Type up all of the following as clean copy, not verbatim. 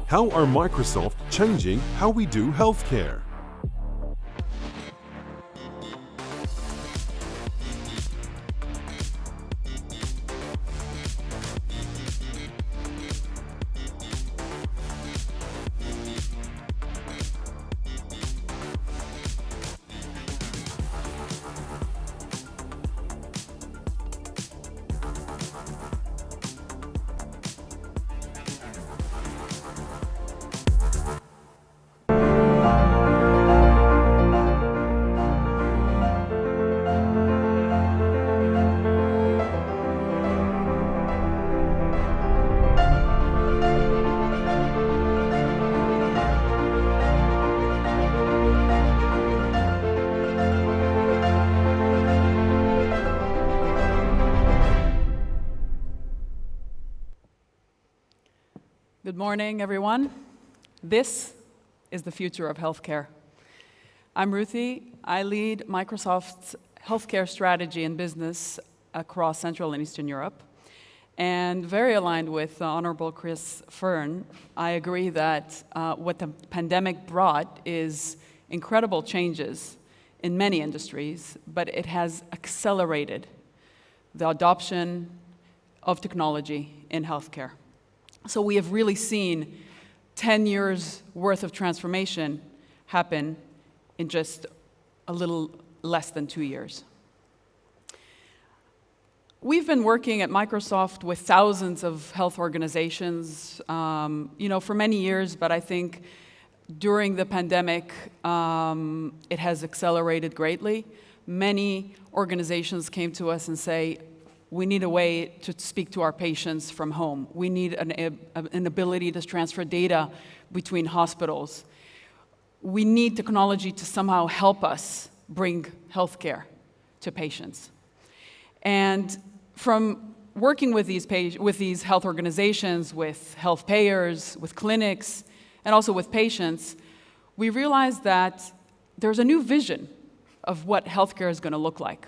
How are Microsoft changing how we do healthcare? Good morning, everyone. This is the future of healthcare. I'm Ruthy. I lead Microsoft's healthcare strategy and business across Central and Eastern Europe. And very aligned with Honorable Chris Fern, I agree that what the pandemic brought is incredible changes in many industries, but it has accelerated the adoption of technology in healthcare. So we have really seen 10 years worth of transformation happen in just a little less than 2 years. We've been working at Microsoft with thousands of health organizations, for many years, but I think during the pandemic, it has accelerated greatly. Many organizations came to us and say, we need a way to speak to our patients from home. We need an ability to transfer data between hospitals. We need technology to somehow help us bring healthcare to patients. And from working with these health organizations, with health payers, with clinics, and also with patients, we realized that there's a new vision of what healthcare is going to look like.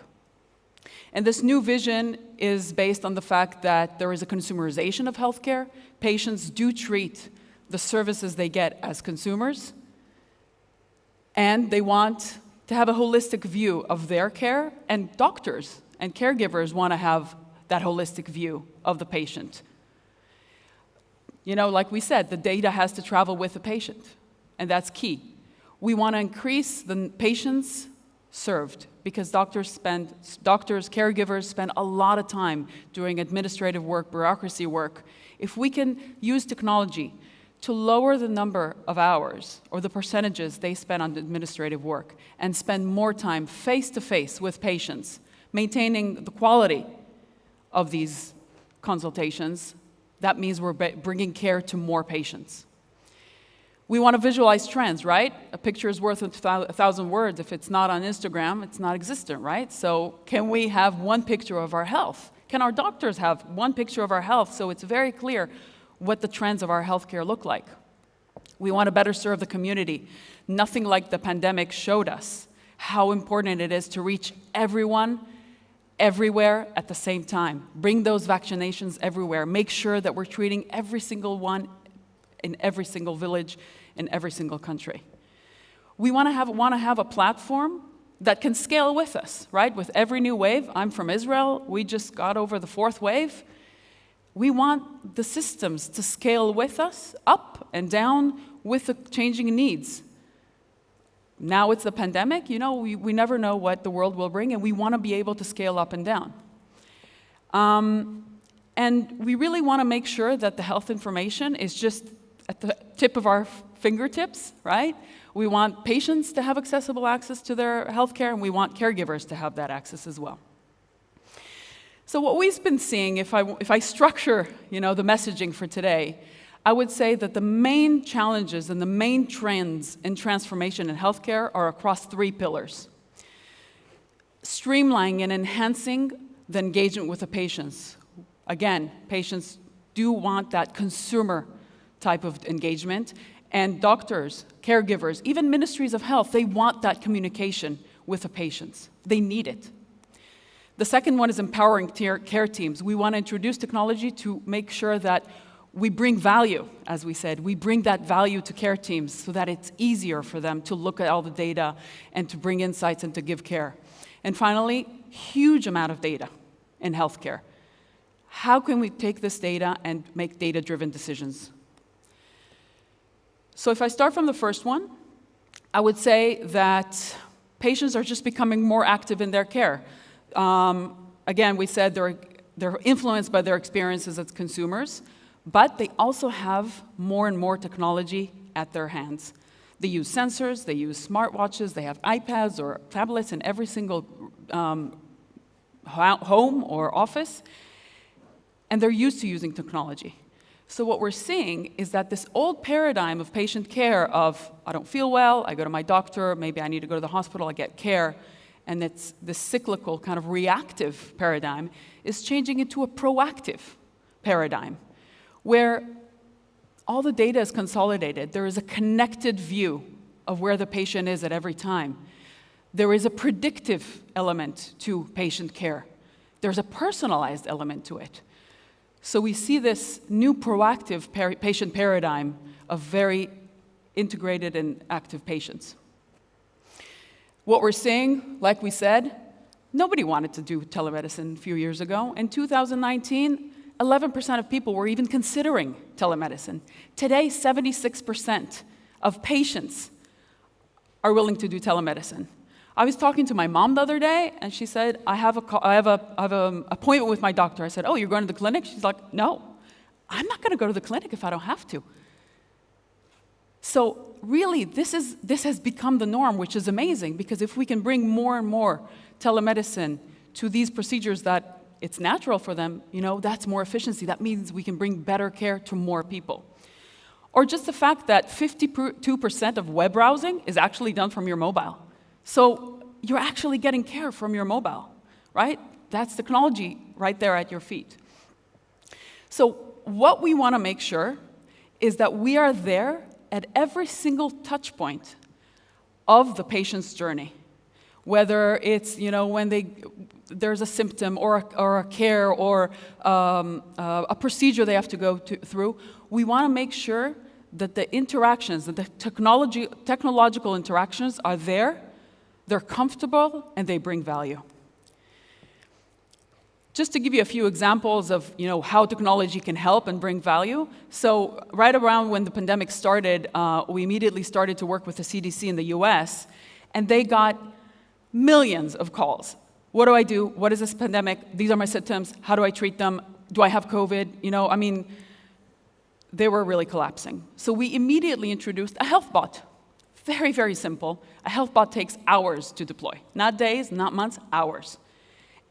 And this new vision is based on the fact that there is a consumerization of healthcare. Patients do treat the services they get as consumers, and they want to have a holistic view of their care, and doctors and caregivers want to have that holistic view of the patient. Like we said, the data has to travel with the patient, and that's key. We want to increase the patients served, because doctors, caregivers spend a lot of time doing administrative work, bureaucracy work. If we can use technology to lower the number of hours or the percentages they spend on administrative work and spend more time face-to-face with patients, maintaining the quality of these consultations, that means we're bringing care to more patients. We want to visualize trends, right? A picture is worth 1,000 words. If it's not on Instagram, it's not existent, right? So can we have one picture of our health? Can our doctors have one picture of our health so it's very clear what the trends of our healthcare look like? We want to better serve the community. Nothing like the pandemic showed us how important it is to reach everyone, everywhere at the same time. Bring those vaccinations everywhere. Make sure that we're treating every single one in every single village, in every single country. We want to have a platform that can scale with us, right? With every new wave. I'm from Israel. We just got over the 4th wave. We want the systems to scale with us, up and down, with the changing needs. Now it's the pandemic. We never know what the world will bring, and we want to be able to scale up and down. And we really want to make sure that the health information is just at the tip of our fingertips, right? We want patients to have accessible access to their healthcare, and we want caregivers to have that access as well. So what we've been seeing, if I structure, the messaging for today, I would say that the main challenges and the main trends in transformation in healthcare are across 3 pillars. Streamlining and enhancing the engagement with the patients. Again, patients do want that consumer type of engagement, and doctors, caregivers, even ministries of health, they want that communication with the patients. They need it. The second one is empowering care teams. We want to introduce technology to make sure that We bring value, as we said. We bring that value to care teams so that it's easier for them to look at all the data and to bring insights and to give care. And finally, huge amount of data in healthcare. How can we take this data and make data-driven decisions? So if I start from the first one, I would say that patients are just becoming more active in their care. Again, we said they're influenced by their experiences as consumers, but they also have more and more technology at their hands. They use sensors, they use smartwatches, they have iPads or tablets in every single home or office, and they're used to using technology. So what we're seeing is that this old paradigm of patient care of, I don't feel well, I go to my doctor, maybe I need to go to the hospital, I get care, and it's this cyclical kind of reactive paradigm is changing into a proactive paradigm, where all the data is consolidated. There is a connected view of where the patient is at every time. There is a predictive element to patient care. There's a personalized element to it. So we see this new proactive patient paradigm of very integrated and active patients. What we're seeing, like we said, nobody wanted to do telemedicine a few years ago. In 2019, 11% of people were even considering telemedicine. Today, 76% of patients are willing to do telemedicine. I was talking to my mom the other day, and she said, I have an appointment with my doctor. I said, oh, you're going to the clinic? She's like, no, I'm not going to go to the clinic if I don't have to. So really, this has become the norm, which is amazing, because if we can bring more and more telemedicine to these procedures that it's natural for them, that's more efficiency. That means we can bring better care to more people. Or just the fact that 52% of web browsing is actually done from your mobile. So you're actually getting care from your mobile, right? That's technology right there at your feet. So what we want to make sure is that we are there at every single touch point of the patient's journey. Whether it's, when there's a symptom or a care or a procedure they have to go through, we want to make sure that the interactions, that the technological interactions are there, they're comfortable, and they bring value. Just to give you a few examples of how technology can help and bring value. So right around when the pandemic started, we immediately started to work with the CDC in the US, and they got millions of calls. What do I do? What is this pandemic? These are my symptoms. How do I treat them? Do I have COVID? They were really collapsing. So we immediately introduced a health bot. Very, very simple. A health bot takes hours to deploy. Not days, not months, hours.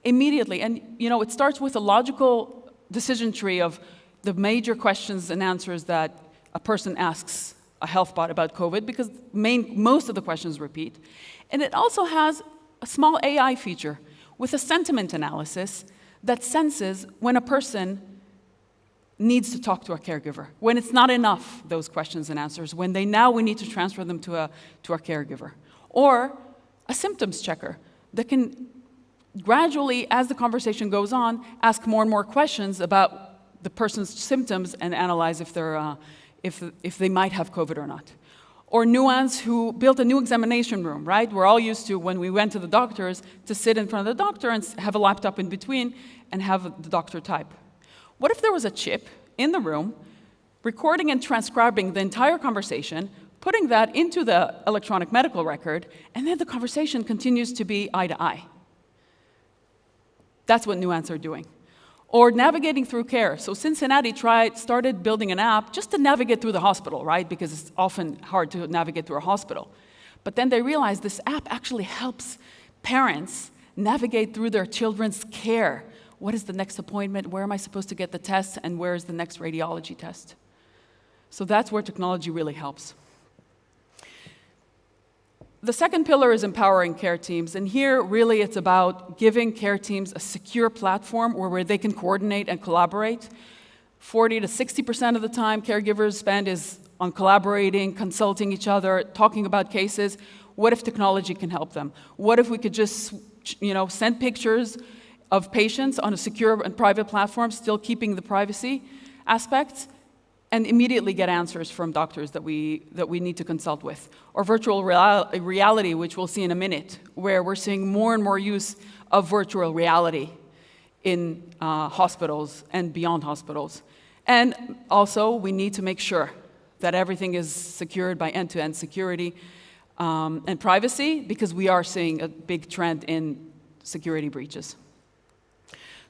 Immediately. And, it starts with a logical decision tree of the major questions and answers that a person asks a health bot about COVID, because most of the questions repeat. And it also has a small AI feature with a sentiment analysis that senses when a person needs to talk to a caregiver, when it's not enough, those questions and answers, when we need to transfer them to a caregiver. Or a symptoms checker that can gradually, as the conversation goes on, ask more and more questions about the person's symptoms and analyze if they might have COVID or not. Or Nuance, who built a new examination room, right? We're all used to, when we went to the doctors, to sit in front of the doctor and have a laptop in between and have the doctor type. What if there was a chip in the room, recording and transcribing the entire conversation, putting that into the electronic medical record, and then the conversation continues to be eye to eye? That's what Nuance are doing. Or navigating through care. So Cincinnati started building an app just to navigate through the hospital, right? Because it's often hard to navigate through a hospital. But then they realized this app actually helps parents navigate through their children's care. What is the next appointment? Where am I supposed to get the test? And where is the next radiology test? So that's where technology really helps. The second pillar is empowering care teams, and here really it's about giving care teams a secure platform where they can coordinate and collaborate. 40 to 60% of the time caregivers spend is on collaborating, consulting each other, talking about cases. What if technology can help them? What if we could just send pictures of patients on a secure and private platform, still keeping the privacy aspects, and immediately get answers from doctors that we need to consult with. Or virtual reality, which we'll see in a minute, where we're seeing more and more use of virtual reality in hospitals and beyond hospitals. And also, we need to make sure that everything is secured by end-to-end security and privacy, because we are seeing a big trend in security breaches.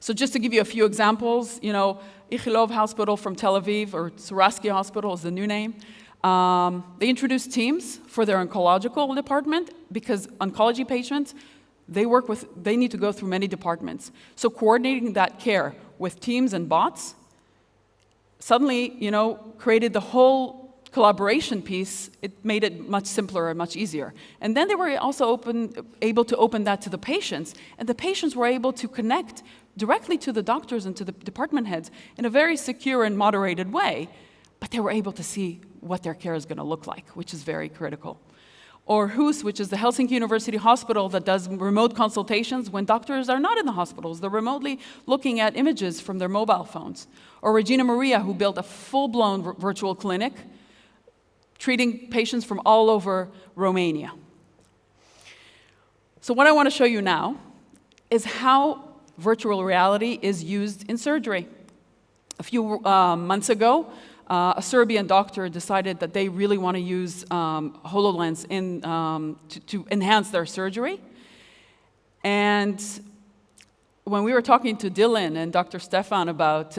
So just to give you a few examples, Ichilov Hospital from Tel Aviv, or Suraski Hospital is the new name. They introduced Teams for their oncological department, because oncology patients, they need to go through many departments. So coordinating that care with Teams and bots suddenly, created the whole collaboration piece. It made it much simpler and much easier. And then they were also able to open that to the patients, and the patients were able to connect directly to the doctors and to the department heads in a very secure and moderated way, but they were able to see what their care is going to look like, which is very critical. Or HUS, which is the Helsinki University Hospital that does remote consultations when doctors are not in the hospitals. They're remotely looking at images from their mobile phones. Or Regina Maria, who built a full-blown virtual clinic treating patients from all over Romania. So what I want to show you now is how virtual reality is used in surgery. A few months ago, a Serbian doctor decided that they really want to use HoloLens to enhance their surgery. And when we were talking to Dylan and Dr. Stefan about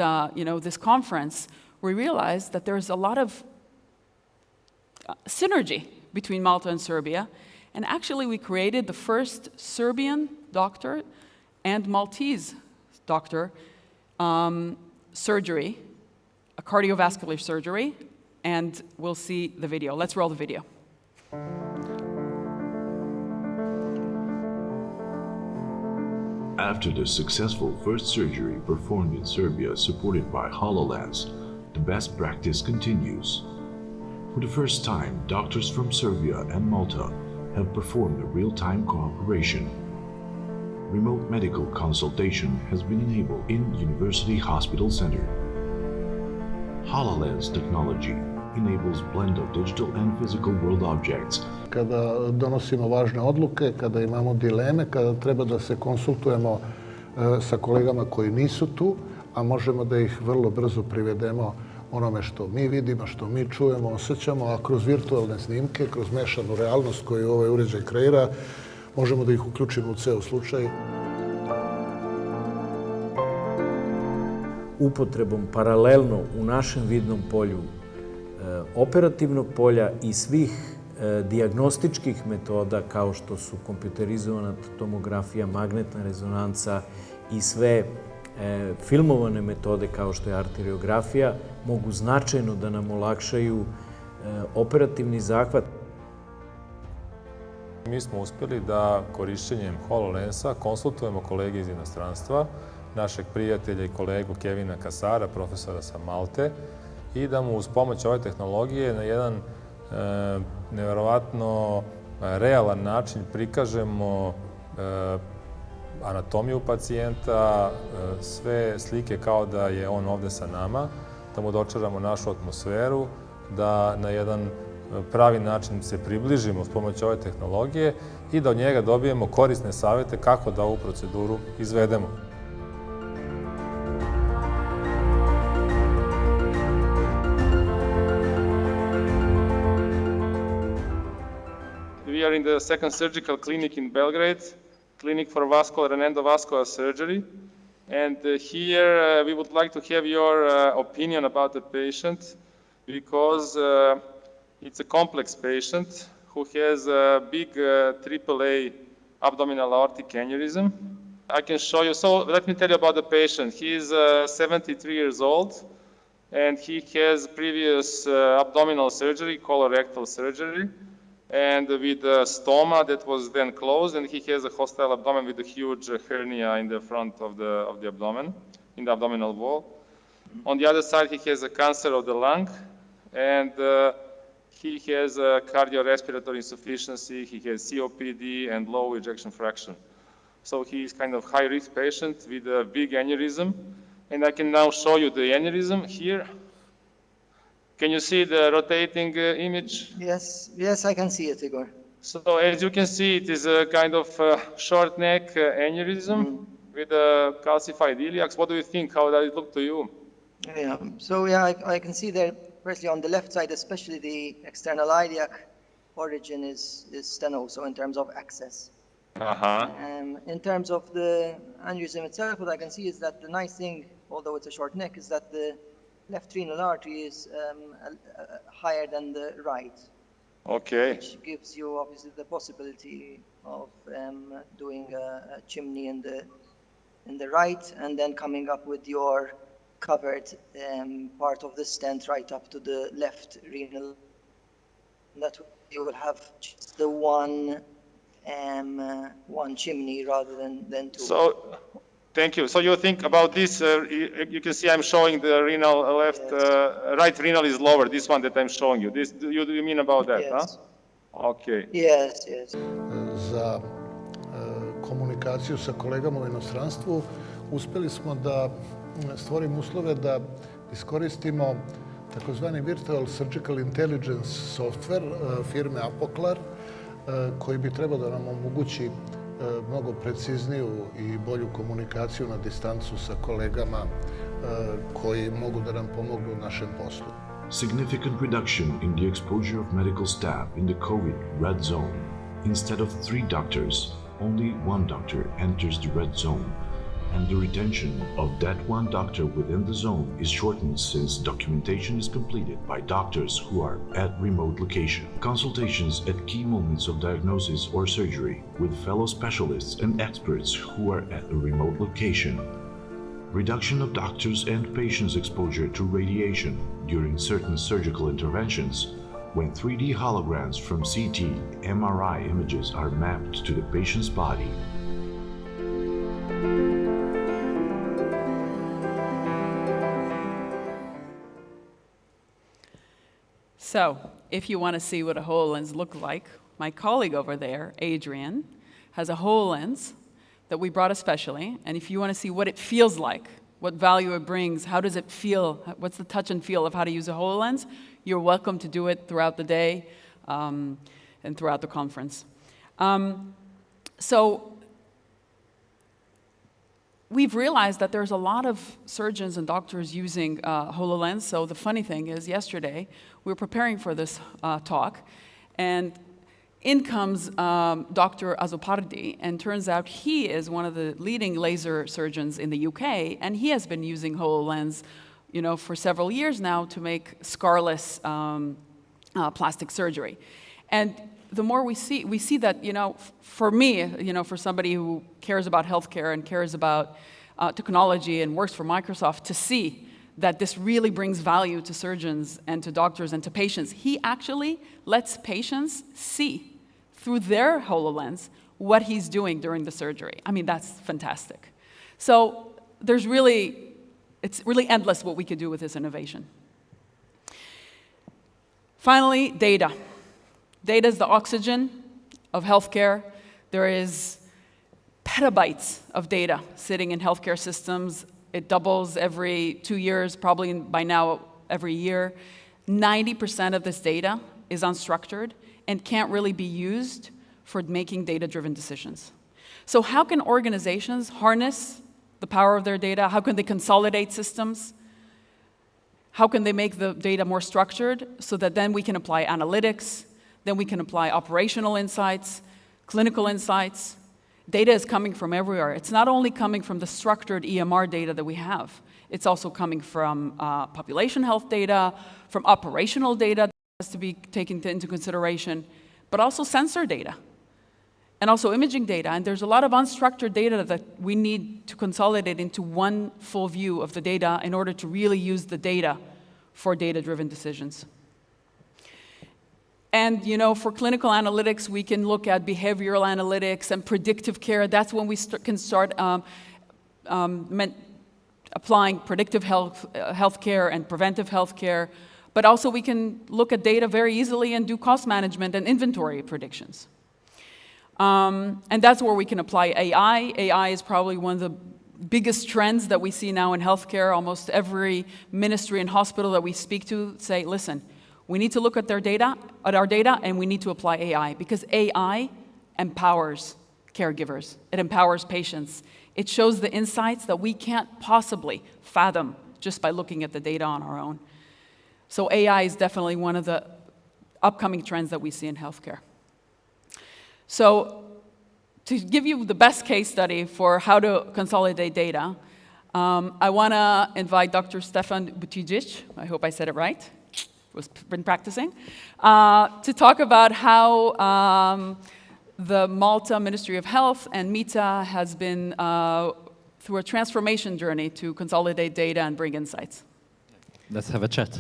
this conference, we realized that there's a lot of synergy between Malta and Serbia. And actually, we created the first Serbian doctor and Maltese doctor surgery, a cardiovascular surgery, and we'll see the video. Let's roll the video. After the successful first surgery performed in Serbia supported by HoloLens, the best practice continues. For the first time, doctors from Serbia and Malta have performed a real-time cooperation. Remote medical consultation has been enabled in University Hospital Center. HoloLens technology enables blend of digital and physical world objects. Kada donosimo važne odluke, kada imamo dileme, kada treba da se konsultujemo sa kolegama koji nisu tu, a možemo da ih vrlo brzo privedemo onome što mi vidimo, što mi čujemo, osjećamo, a kroz virtualne snimke, kroz mešanu realnost koju ovaj uređaj kreira, možemo da ih uključimo u ceo slučaj. Upotrebom paralelno u našem vidnom polju operativnog polja i svih dijagnostičkih metoda kao što su kompjuterizovana tomografija, magnetna rezonanca i sve filmovane metode kao što je arteriografija mogu značajno da nam olakšaju operativni zahvat. Mi smo uspjeli da korišćenjem HoloLensa konsultujemo kolege iz inostranstva, našeg prijatelja i kolegu Kevina Cassara, profesora sa Malte, i da mu uz pomoć ove tehnologije na jedan nevjerovatno realan način prikažemo anatomiju pacijenta, sve slike kao da je on ovde sa nama, da mu dočaramo našu atmosferu, da na jedan pravi način se približimo s pomoću ove tehnologije i da od njega dobijemo korisne savjete kako da ovu proceduru izvedemo. We are in the second surgical clinic in Belgrade, clinic for vascular and endovascular surgery. And here we would like to have your opinion about the patient, because it's a complex patient who has a big AAA abdominal aortic aneurysm. I can show you. So let me tell you about the patient. He is 73 years old, and he has previous abdominal surgery, colorectal surgery, and with a stoma that was then closed, and he has a hostile abdomen with a huge hernia in the front of the abdomen, in the abdominal wall. On the other side, he has a cancer of the lung, and he has a cardiorespiratory insufficiency, he has COPD and low ejection fraction. So he is kind of high-risk patient with a big aneurysm, and I can now show you the aneurysm here. Can you see the rotating image? Yes, yes, I can see it, Igor. So as you can see, it is a kind of short neck aneurysm with a calcified iliacs. What do you think? How does it look to you? Yeah, so yeah, I can see there, firstly on the left side, especially the external iliac origin is steno, so in terms of access. In terms of the aneurysm itself, what I can see is that the nice thing, although it's a short neck, is that the left renal artery is higher than the right. Okay. Which gives you obviously the possibility of doing a chimney in the right, and then coming up with your covered part of the stent right up to the left renal. That you will have just the one chimney rather than two. So, thank you. So you think about this, you can see I'm showing the renal left, Yes. right renal is lower, this one that I'm showing you. This, do you mean about that, Yes. huh? Okay. Yes, yes. Za komunikaciju sa kolegama u inostranstvu uspjeli smo da stvorimo uslove da iskoristimo takozvani Virtual Surgical Intelligence software firme Apoklar, koji bi trebao da nam omogući mnogo precizniju i bolju komunikaciju na distancu sa kolegama koji mogu da nam pomognu u našem poslu. Significant reduction in the exposure of medical staff in the COVID red zone. Instead of 3 doctors, only 1 doctor enters the red zone, and the retention of that 1 doctor within the zone is shortened since documentation is completed by doctors who are at remote location. Consultations at key moments of diagnosis or surgery with fellow specialists and experts who are at a remote location. Reduction of doctors' and patients' exposure to radiation during certain surgical interventions when 3D holograms from CT, MRI images are mapped to the patient's body. So, if you want to see what a HoloLens looks like, my colleague over there, Adrian, has a HoloLens that we brought especially, and if you want to see what it feels like, what value it brings, how does it feel, what's the touch and feel of how to use a HoloLens, you're welcome to do it throughout the day and throughout the conference. So we've realized that there's a lot of surgeons and doctors using HoloLens. So the funny thing is, yesterday, we were preparing for this talk, and in comes Dr. Azopardi, and turns out he is one of the leading laser surgeons in the UK, and he has been using HoloLens, for several years now to make scarless plastic surgery. And the more we see that, for me, for somebody who cares about healthcare and cares about technology and works for Microsoft, to see that this really brings value to surgeons and to doctors and to patients. He actually lets patients see through their HoloLens what he's doing during the surgery. I mean, that's fantastic. So it's really endless what we could do with this innovation. Finally, data. Data is the oxygen of healthcare. There is petabytes of data sitting in healthcare systems. It doubles every 2 years, probably by now every year. 90% of this data is unstructured and can't really be used for making data-driven decisions. So how can organizations harness the power of their data? How can they consolidate systems? How can they make the data more structured so that then we can apply analytics, then we can apply operational insights, clinical insights? Data is coming from everywhere. It's not only coming from the structured EMR data that we have. It's also coming from population health data, from operational data that has to be taken into consideration, but also sensor data, and also imaging data. And there's a lot of unstructured data that we need to consolidate into one full view of the data in order to really use the data for data-driven decisions. And for clinical analytics, we can look at behavioral analytics and predictive care. That's when we can start applying predictive healthcare and preventive healthcare. But also we can look at data very easily and do cost management and inventory predictions. And that's where we can apply AI. AI is probably one of the biggest trends that we see now in healthcare. Almost every ministry and hospital that we speak to say, listen, we need to look at our data, and we need to apply AI, because AI empowers caregivers. It empowers patients. It shows the insights that we can't possibly fathom just by looking at the data on our own. So AI is definitely one of the upcoming trends that we see in healthcare. So to give you the best case study for how to consolidate data, I want to invite Dr. Stefan Butijic, I hope I said it right, been practicing, to talk about how the Malta Ministry of Health and MITA has been through a transformation journey to consolidate data and bring insights. Let's have a chat.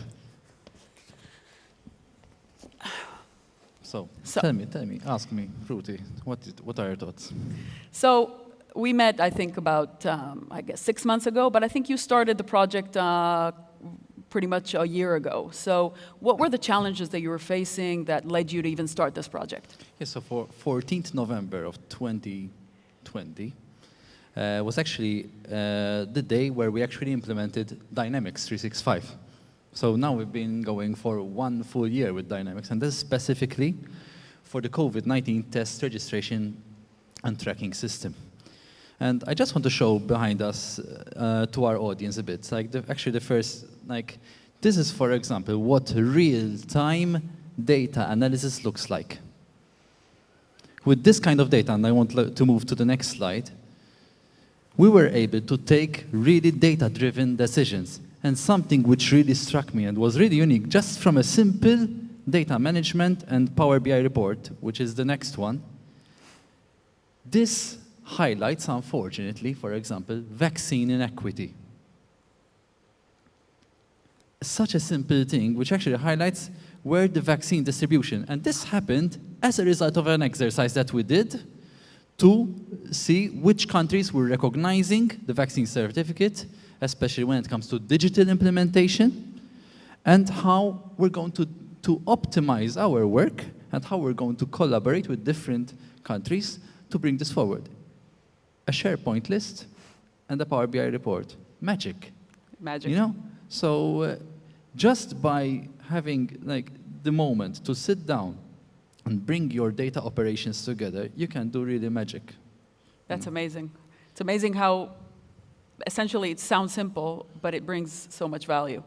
So tell me, ask me, Ruthy, what are your thoughts? So we met, I think, about, I guess, 6 months ago, but I think you started the project pretty much a year ago. So what were the challenges that you were facing that led you to even start this project? Yes, so for 14th November of 2020 was actually the day where we actually implemented Dynamics 365. So now we've been going for 1 full year with Dynamics, and this is specifically for the COVID-19 test registration and tracking system. And I just want to show behind us to our audience a bit, like actually the first, like this is, for example, what real-time data analysis looks like. With this kind of data, and I want to move to the next slide, we were able to take really data-driven decisions. And something which really struck me and was really unique, just from a simple data management and Power BI report, which is the next one. This highlights, unfortunately, for example, vaccine inequity. Such a simple thing, which actually highlights where the vaccine distribution, and this happened as a result of an exercise that we did to see which countries were recognizing the vaccine certificate, especially when it comes to digital implementation, and how we're going to optimize our work and how we're going to collaborate with different countries to bring this forward. A SharePoint list and a Power BI report. Magic. Magic. You know? So just by having like the moment to sit down and bring your data operations together, you can do really magic. That's amazing. It's amazing how essentially it sounds simple, but it brings so much value.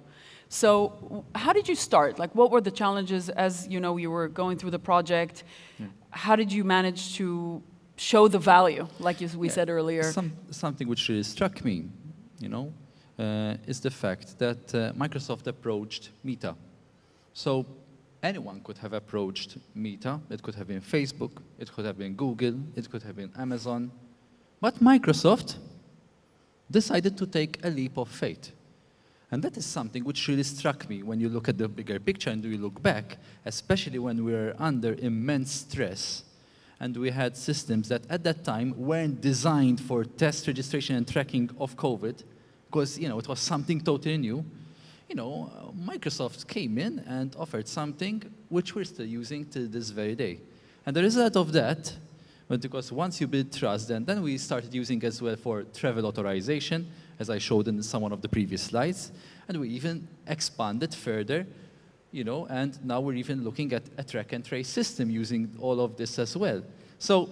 So how did you start? Like, what were the challenges as you were going through the project? Yeah. How did you manage to show the value, like we said earlier? Something which really struck me, is the fact that Microsoft approached MITA. So anyone could have approached MITA. It could have been Facebook, it could have been Google, it could have been Amazon. But Microsoft decided to take a leap of faith. And that is something which really struck me when you look at the bigger picture and we look back, especially when we were under immense stress and we had systems that at that time weren't designed for test registration and tracking of COVID because it was something totally new. Microsoft came in and offered something which we're still using till this very day. And the result of that, because once you build trust, then we started using as well for travel authorization, as I showed in some of the previous slides, and we even expanded further, and now we're even looking at a track and trace system using all of this as well. So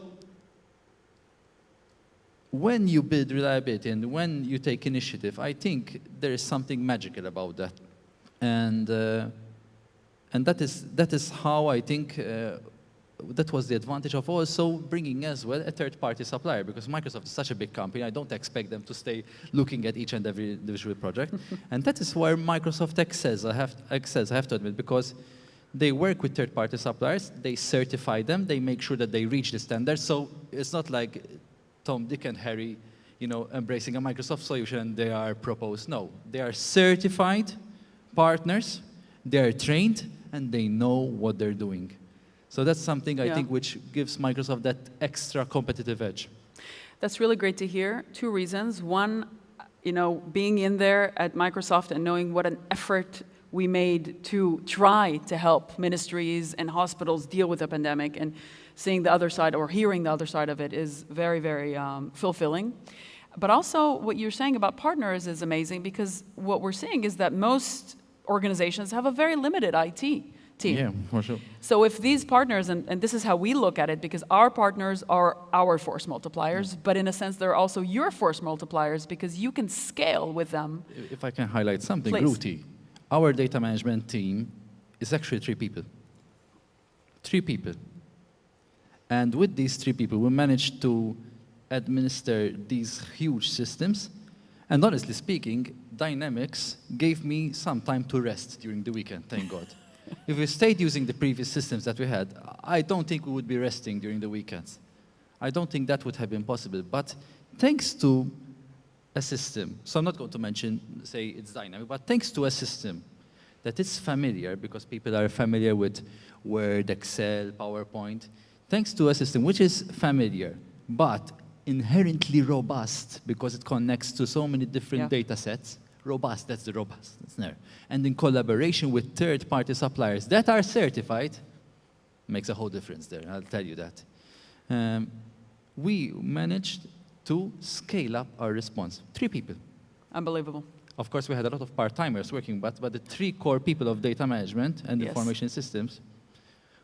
when you build reliability and when you take initiative, I think there is something magical about that, and that is how I think. That was the advantage of also bringing as well a third-party supplier, because Microsoft is such a big company, I don't expect them to stay looking at each and every individual project. And that is where Microsoft excels, I have to admit, because they work with third-party suppliers, they certify them, they make sure that they reach the standards. So it's not like Tom, Dick, and Harry, embracing a Microsoft solution and they are proposed. No, they are certified partners, they are trained, and they know what they're doing. So that's something I think which gives Microsoft that extra competitive edge. That's really great to hear. 2 reasons. One, being in there at Microsoft and knowing what an effort we made to try to help ministries and hospitals deal with the pandemic, and seeing the other side or hearing the other side of it is very, very fulfilling. But also what you're saying about partners is amazing, because what we're seeing is that most organizations have a very limited IT team. Yeah, for sure. So if these partners, and this is how we look at it, because our partners are our force multipliers, but in a sense they're also your force multipliers, because you can scale with them. If I can highlight something, Please. Ruthy, our data management team is actually 3 people. 3 people. And with these 3 people, we managed to administer these huge systems. And honestly speaking, Dynamics gave me some time to rest during the weekend, thank God. If we stayed using the previous systems that we had, I don't think we would be resting during the weekends. I don't think that would have been possible. But thanks to a system, so I'm not going to mention, say it's dynamic, but thanks to a system that is familiar, because people are familiar with Word, Excel, PowerPoint, thanks to a system which is familiar, but inherently robust, because it connects to so many different data sets. Robust, that's the robustness there. And in collaboration with third-party suppliers that are certified, makes a whole difference there, I'll tell you that. We managed to scale up our response. 3 people. Unbelievable. Of course, we had a lot of part-timers working, but the 3 core people of data management and information systems,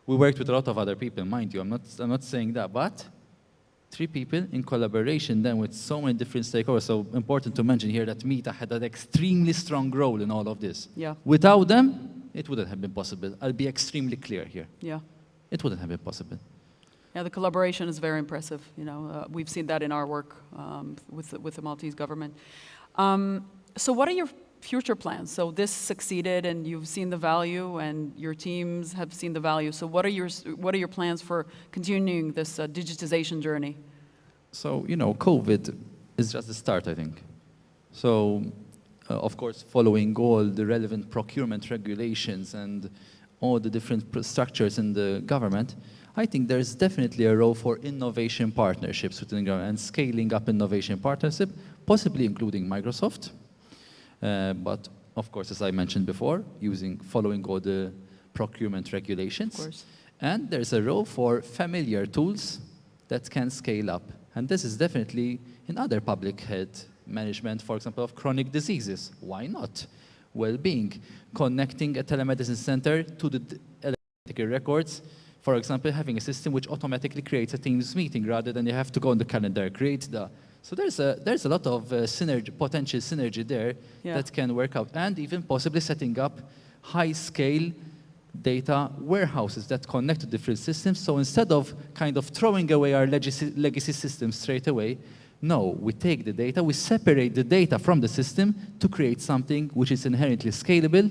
we worked with a lot of other people, mind you, I'm not saying that, but 3 people in collaboration then with so many different stakeholders. So important to mention here that Meta had an extremely strong role in all of this. Yeah. Without them, it wouldn't have been possible. I'll be extremely clear here. Yeah. It wouldn't have been possible. Yeah, the collaboration is very impressive. You know, we've seen that in our work with the Maltese government. So what are your future plans? So this succeeded, and you've seen the value, and your teams have seen the value. So what are your plans for continuing this digitization journey? So, you know, COVID is just the start, I think. So, of course, following all the relevant procurement regulations and all the different structures in the government, I think there's definitely a role for innovation partnerships within the government and scaling up innovation partnership, possibly including Microsoft. But of course, as I mentioned before, following all the procurement regulations. Of course. And there's a role for familiar tools that can scale up. And this is definitely in other public health management, for example, of chronic diseases. Why not? Well-being, connecting a telemedicine center to the medical records. For example, having a system which automatically creates a Teams meeting rather than you have to go on the calendar, create the... So there's a lot of potential synergy there that can work out, and even possibly setting up high-scale data warehouses that connect to different systems. So instead of kind of throwing away our legacy systems straight away, no, we take the data, we separate the data from the system to create something which is inherently scalable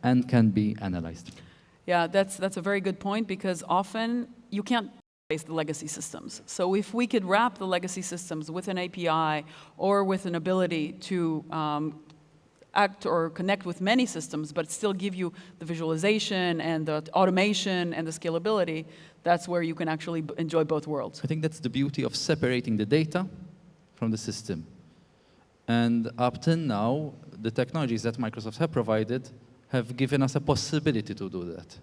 and can be analyzed. Yeah, that's a very good point, because often you can't replace the legacy systems. So if we could wrap the legacy systems with an API or with an ability to act or connect with many systems, but still give you the visualization and the automation and the scalability, that's where you can actually enjoy both worlds. I think that's the beauty of separating the data from the system. And up till now, the technologies that Microsoft have provided have given us a possibility to do that.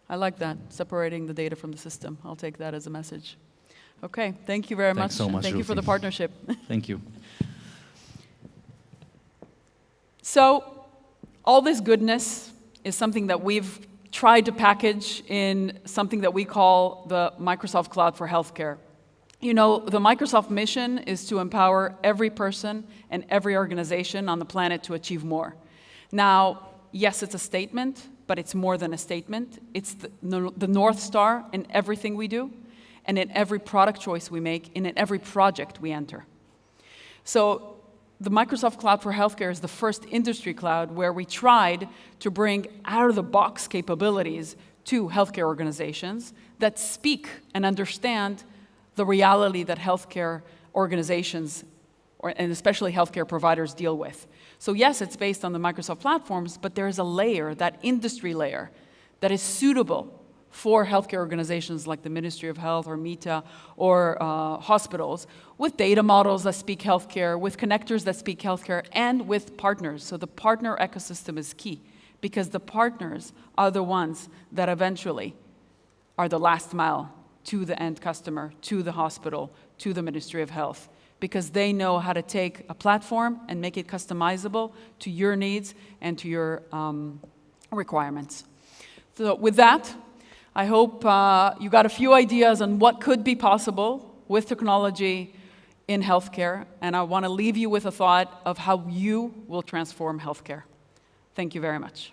I like that, separating the data from the system. I'll take that as a message. Okay, thank you very much. Thanks so much, Thank you for Ruthy. the partnership. Thank you. So, all this goodness is something that we've tried to package in something that we call the Microsoft Cloud for Healthcare. You know, the Microsoft mission is to empower every person and every organization on the planet to achieve more. Now, yes, it's a statement, but it's more than a statement. It's the North Star in everything we do, and in every product choice we make, and in every project we enter. So the Microsoft Cloud for Healthcare is the first industry cloud where we tried to bring out-of-the-box capabilities to healthcare organizations that speak and understand the reality that healthcare organizations, and especially healthcare providers, deal with. So yes, it's based on the Microsoft platforms, but there is a layer, that industry layer, that is suitable for healthcare organizations like the Ministry of Health or Meta or hospitals, with data models that speak healthcare, with connectors that speak healthcare, and with partners. So the partner ecosystem is key, because the partners are the ones that eventually are the last mile to the end customer, to the hospital, to the Ministry of Health, because they know how to take a platform and make it customizable to your needs and to your requirements. So with that, I hope you got a few ideas on what could be possible with technology in healthcare, and I want to leave you with a thought of how you will transform healthcare. Thank you very much.